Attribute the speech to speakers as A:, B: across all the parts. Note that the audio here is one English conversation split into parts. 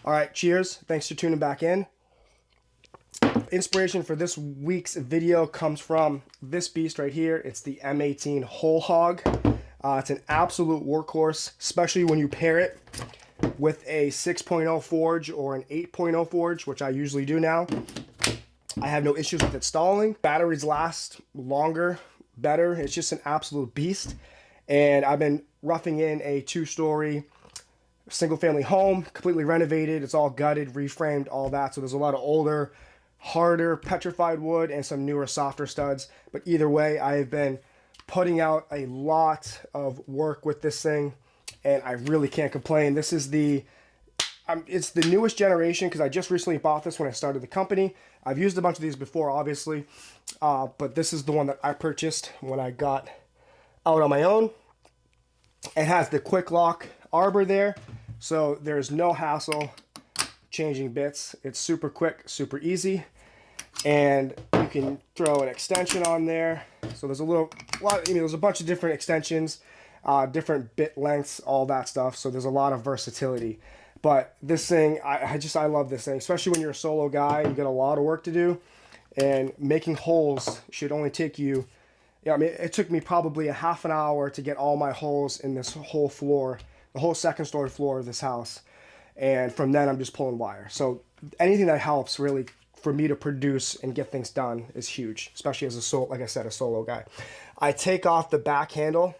A: All right, cheers. Thanks for tuning back in. Inspiration for this week's video comes from this beast right here. It's the M18 Hole Hog. It's an absolute workhorse, especially when you pair it with a 6.0 forge or an 8.0 forge, which I usually do now. I have no issues with it stalling. Batteries last longer, better. It's just an absolute beast. And I've been roughing in a 2-story single family home, completely renovated. It's all gutted, reframed, all that. So there's a lot of older, harder petrified wood and some newer, softer studs. But either way, I have been putting out a lot of work with this thing, and I really can't complain. This is it's the newest generation because I just recently bought this when I started the company. I've used a bunch of these before, obviously, but this is the one that I purchased when I got out on my own. It has the quick lock arbor there, so there's no hassle changing bits. It's super quick, super easy, and you can throw an extension on there. So there's there's a bunch of different extensions, different bit lengths, all that stuff. So there's a lot of versatility. But this thing, I love this thing, especially when you're a solo guy and you got a lot of work to do. And making holes should only take you, I mean, it took me probably a half an hour to get all my holes in this whole floor, the whole second story floor of this house. And from then I'm just pulling wire. So anything that helps really for me to produce and get things done is huge, especially as like I said, a solo guy. I take off the back handle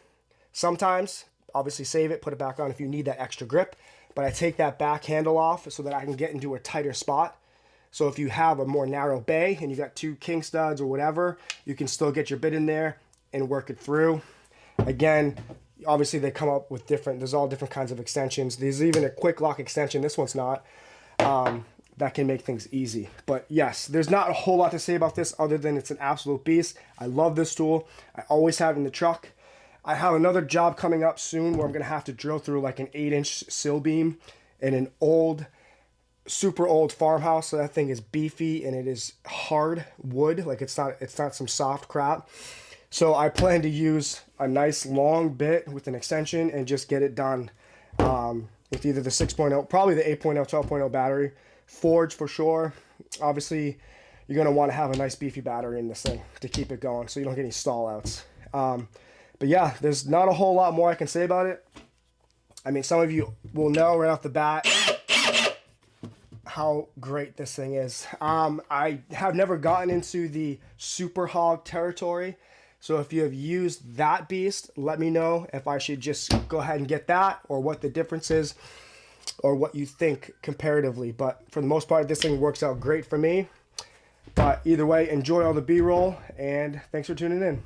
A: sometimes, obviously save it, put it back on if you need that extra grip. But I take that back handle off so that I can get into a tighter spot. So if you have a more narrow bay and you got 2 king studs or whatever, you can still get your bit in there and work it through. Again, obviously they come up with there's all different kinds of extensions. There's even a quick lock extension, this one's not, that can make things easy. But yes, there's not a whole lot to say about this other than it's an absolute beast. I love this tool. I always have it in the truck. I have another job coming up soon where I'm going to have to drill through like an 8-inch sill beam in an old, super old farmhouse. So that thing is beefy and it is hard wood. Like it's not some soft crap. So I plan to use a nice long bit with an extension and just get it done with either the 6.0, probably the 8.0, 12.0 battery. Forge for sure. Obviously, you're going to want to have a nice beefy battery in this thing to keep it going so you don't get any stall outs. But yeah, there's not a whole lot more I can say about it. I mean, some of you will know right off the bat how great this thing is. I have never gotten into the Super Hog territory. So if you have used that beast, let me know if I should just go ahead and get that or what the difference is or what you think comparatively. But for the most part, this thing works out great for me. But either way, enjoy all the B-roll and thanks for tuning in.